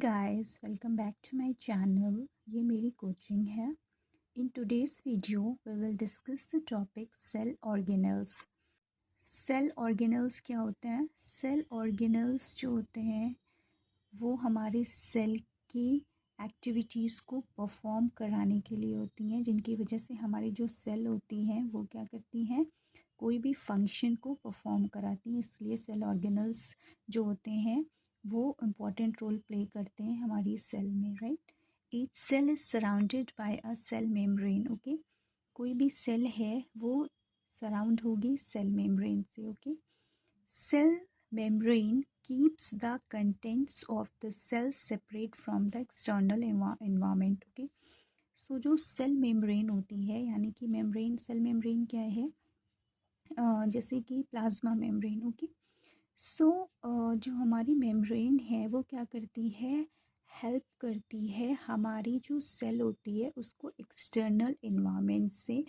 guys, welcome back to my channel. ये मेरी coaching है. In today's video, we will discuss the topic cell organelles. Cell organelles क्या होते हैं? Cell organelles जो होते हैं वो हमारे सेल की एक्टिविटीज़ को परफॉर्म कराने के लिए होती हैं, जिनकी वजह से हमारी जो सेल होती हैं वो क्या करती हैं, कोई भी फंक्शन को परफॉर्म कराती हैं. इसलिए सेल ऑर्गेनल्स जो होते हैं वो इम्पॉर्टेंट रोल प्ले करते हैं हमारी सेल में, right. Each cell is surrounded by a cell membrane. Okay, कोई भी सेल है वो सराउंड होगी सेल मेम्ब्रेन से. Okay, cell membrane keeps the contents of the cell separate from the external environment. Okay, so जो cell membrane होती है, यानी कि मेम्ब्रेन, सेल मेम्ब्रेन क्या है, जैसे कि प्लाज्मा मेम्ब्रेन. ओके, सो जो हमारी मेम्ब्रेन है वो क्या करती है, हेल्प करती है हमारी जो सेल होती है उसको एक्सटर्नल एनवायरनमेंट से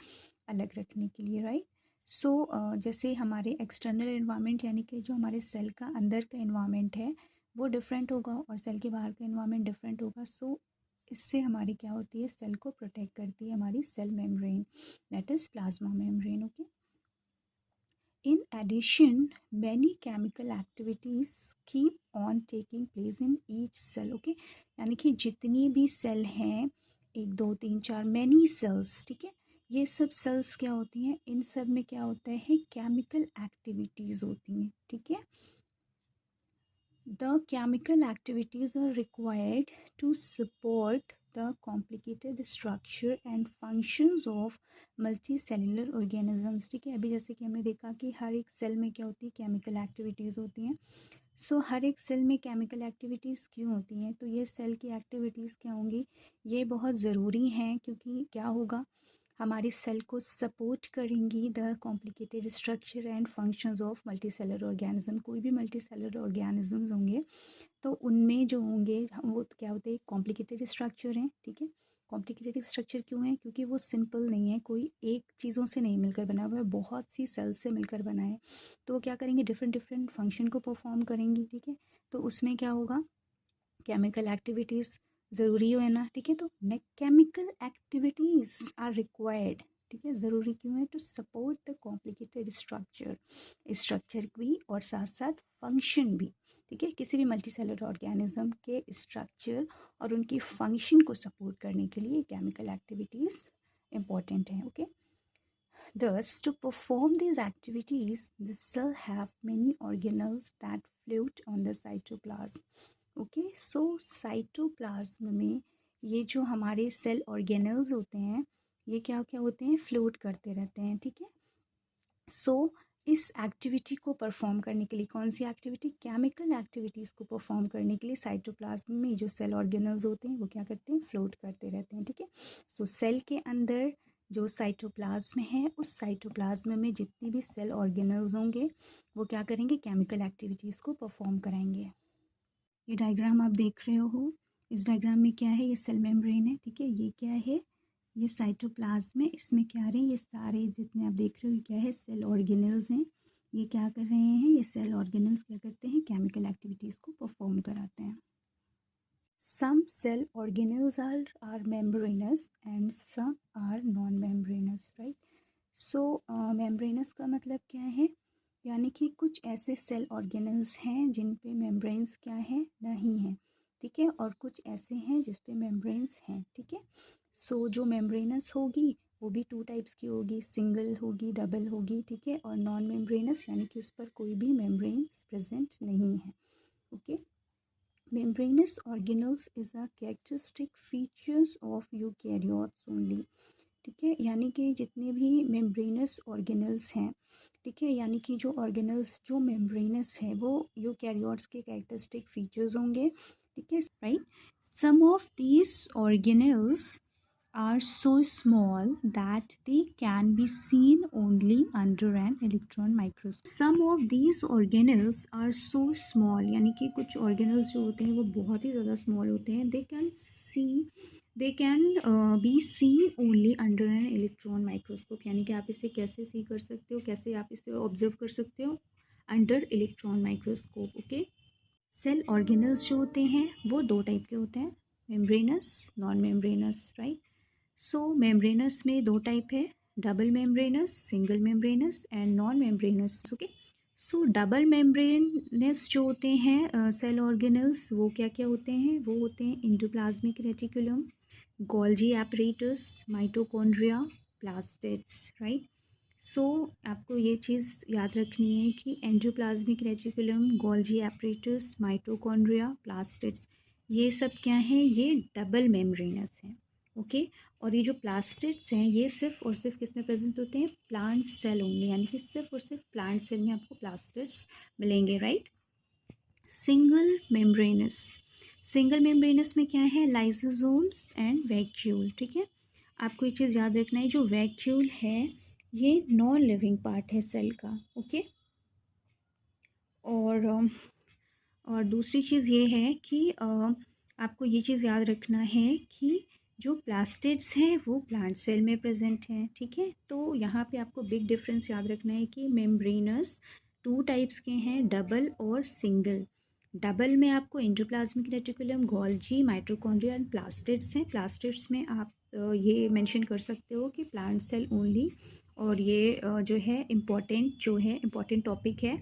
अलग रखने के लिए, राइट. सो जैसे हमारे एक्सटर्नल एनवायरनमेंट यानी कि जो हमारे सेल का अंदर का एनवायरनमेंट है वो डिफरेंट होगा और सेल के बाहर का एनवायरनमेंट डिफरेंट होगा. सो इससे हमारी क्या होती है, सेल को प्रोटेक्ट करती है हमारी cell membrane, that is plasma membrane. Okay, in addition, many chemical activities keep on taking place in each cell. Okay, यानी कि जितनी भी सेल हैं, 1 2 3 4 मैनी सेल्स, ठीक है, ये सब सेल्स क्या होती हैं, इन सब में क्या होता है, केमिकल एक्टिविटीज़ होती हैं. ठीक है, the chemical activities are required to support the complicated structure and functions of multicellular organisms. ठीक है, अभी जैसे कि हमने देखा कि हर एक सेल में क्या होती है, केमिकल एक्टिविटीज़ होती हैं. सो हर एक सेल में केमिकल एक्टिविटीज़ क्यों होती हैं, तो ये सेल की एक्टिविटीज़ क्या होंगी, ये बहुत ज़रूरी हैं, क्योंकि क्या होगा, हमारी सेल को सपोर्ट करेंगी the complicated structure and functions of multicellular organism. कोई भी मल्टीसेलुलर ऑर्गेनिजम्स होंगे तो उनमें जो होंगे वो क्या होते हैं, कॉम्प्लिकेटेड स्ट्रक्चर हैं. ठीक है, कॉम्प्लिकेटेड स्ट्रक्चर क्यों है, क्योंकि वो सिंपल नहीं है, कोई एक चीज़ों से नहीं मिलकर बना हुआ है, बहुत सी सेल्स से मिलकर बना है. तो वो क्या करेंगे, डिफरेंट डिफरेंट फंक्शन को परफॉर्म करेंगी. ठीक है, तो उसमें क्या होगा, केमिकल एक्टिविटीज़ ज़रूरी है ना. ठीक है, तो केमिकल एक्टिविटीज़ आर रिक्वायर्ड. ठीक है, ज़रूरी क्यों है, to support the complicated structure भी और साथ साथ फंक्शन भी. ठीक है, किसी भी मल्टीसेलुलर ऑर्गेनिज्म के स्ट्रक्चर और उनकी फंक्शन को सपोर्ट करने के लिए केमिकल एक्टिविटीज़ इम्पॉर्टेंट हैं. Okay, thus to perform these activities the cell have many organelles that float on the cytoplasm. Okay, so cytoplasm में ये जो हमारे सेल ऑर्गेनल्स होते हैं ये क्या क्या होते हैं, फ्लोट करते रहते हैं. ठीक है, सो इस एक्टिविटी को परफॉर्म करने के लिए, कौन सी एक्टिविटी, केमिकल एक्टिविटीज़ को परफॉर्म करने के लिए साइटोप्लाज्म में जो सेल ऑर्गेनल्स होते हैं वो क्या करते हैं, फ्लोट करते रहते हैं. ठीक है, सो सेल के अंदर जो साइटोप्लाज्म है उस साइटोप्लाज्म में जितनी भी सेल ऑर्गेनल्स होंगे वो क्या करेंगे, केमिकल एक्टिविटीज़ को परफॉर्म कराएंगे. ये डायग्राम आप देख रहे हो, इस डायग्राम में क्या है, ये सेल मेम्ब्रेन है. ठीक है, ये क्या है, ये साइटोप्लाज्म है. इसमें क्या रहे, ये सारे जितने आप देख रहे हो ये क्या है, सेल ऑर्गेनल्स हैं. ये क्या कर रहे हैं, ये सेल ऑर्गेनल्स क्या करते हैं, केमिकल एक्टिविटीज़ को परफॉर्म कराते हैं. Some cell organelles are membranous and some are non membranous, right. So membranous का मतलब क्या है, यानी कि कुछ ऐसे सेल ऑर्गेनल्स हैं जिन पे मेम्ब्रेन्स क्या है, नहीं है. ठीक है, और कुछ ऐसे हैं जिस पे मेम्ब्रेन्स हैं. ठीक है, सो जो मेम्ब्रेनस होगी वो भी 2 टाइप्स की होगी, सिंगल होगी, डबल होगी. ठीक है, और नॉन मेम्ब्रेनस यानी कि उस पर कोई भी मेम्ब्रेन्स प्रेजेंट नहीं है. Okay, membranes organelles is a characteristic features of eukaryotes only. ठीक है, यानी कि जितने भी मेम्ब्रेनस ऑर्गेनल्स हैं, ठीक है, यानी कि जो ऑर्गेनल्स जो मेम्ब्रेनस है वो यूकैरियोट्स के कैरेक्टरिस्टिक फीचर्स होंगे. ठीक है, right. Some of these organelles are so small that they can be seen only under an electron microscope. Some of these organelles are so small, यानी कि कुछ organelles जो होते हैं वो बहुत ही ज़्यादा small होते हैं. They can be seen only under an electron microscope. यानी कि आप इसे कैसे see कर सकते हो, कैसे आप इसे observe कर सकते हो, under electron microscope. Okay, cell organelles जो होते हैं वो दो टाइप के होते हैं, membranous, non membranous, right. So membranous में दो टाइप है, double membranous, single membranous and non membranous. Okay, so double membranous जो होते हैं सेल ऑर्गेनल्स, वो क्या क्या होते हैं? वो होते हैं endoplasmic reticulum, Golgi apparatus, mitochondria, plastids, right. So आपको ये चीज़ याद रखनी है कि endoplasmic reticulum, Golgi apparatus, mitochondria, plastids, ये सब क्या हैं? ये डबल मेम्ब्रेनस हैं। ओके, और ये जो प्लास्टिड्स हैं ये सिर्फ और सिर्फ किस में प्रेजेंट होते हैं? प्लांट सेल ओनली, यानी कि सिर्फ और सिर्फ प्लांट सेल में आपको प्लास्टिड्स मिलेंगे, right. Single membranes, single membranes में क्या है? लाइसोसोम्स एंड वैक्यूल, ठीक है। आपको ये चीज़ याद रखना है, जो वैक्यूल है ये नॉन लिविंग पार्ट है सेल का। ओके, और दूसरी चीज़ ये है कि आपको ये चीज़ याद रखना है कि जो प्लास्टिड्स हैं वो प्लांट सेल में प्रेजेंट हैं, ठीक है। तो यहाँ पे आपको बिग डिफरेंस याद रखना है कि मेम्ब्रेनस टू टाइप्स के हैं, डबल और सिंगल। डबल में आपको endoplasmic reticulum, Golgi, mitochondria and plastids हैं। प्लास्टिड्स में आप ये मेंशन कर सकते हो कि प्लांट सेल ओनली, और ये जो है इम्पॉर्टेंट टॉपिक है,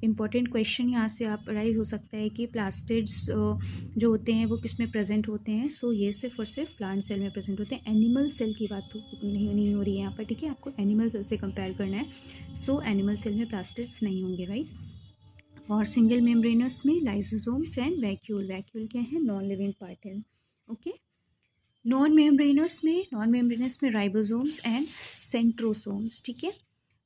इम्पॉर्टेंट क्वेश्चन यहाँ से आप राइज हो सकता है कि प्लास्टिड्स जो होते हैं वो किस में प्रेजेंट होते हैं। सो ये सिर्फ और सिर्फ प्लांट सेल में प्रेजेंट होते हैं, एनिमल सेल की बात नहीं हो रही है यहाँ पर, ठीक है। आपको एनिमल सेल से कंपेयर करना है। सो एनिमल सेल में प्लास्टिड्स नहीं होंगे, राइट। और सिंगल मेम्ब्रेनस में लाइसोसोम्स एंड वैक्यूल, वैक्यूल क्या है? नॉन लिविंग पार्ट है। ओके, नॉन मेम्ब्रेनस में राइबोसोम्स एंड सेंट्रोसोम्स, ठीक है।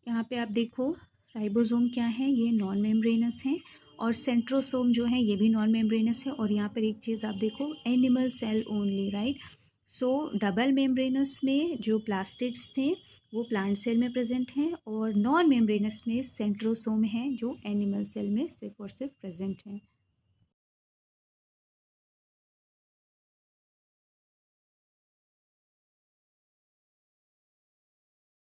यहाँ पे आप देखो, राइबोसोम क्या है? ये नॉन मेम्ब्रेनस है, और सेंट्रोसोम जो है ये भी नॉन मेम्ब्रेनस है। और यहाँ पर एक चीज़ आप देखो, animal cell only, right. So double membranous में जो प्लास्टिड्स थे वो प्लांट सेल में प्रेजेंट हैं, और नॉन मेम्ब्रेनस में सेंट्रोसोम हैं जो एनिमल सेल में सिर्फ और सिर्फ प्रेजेंट हैं।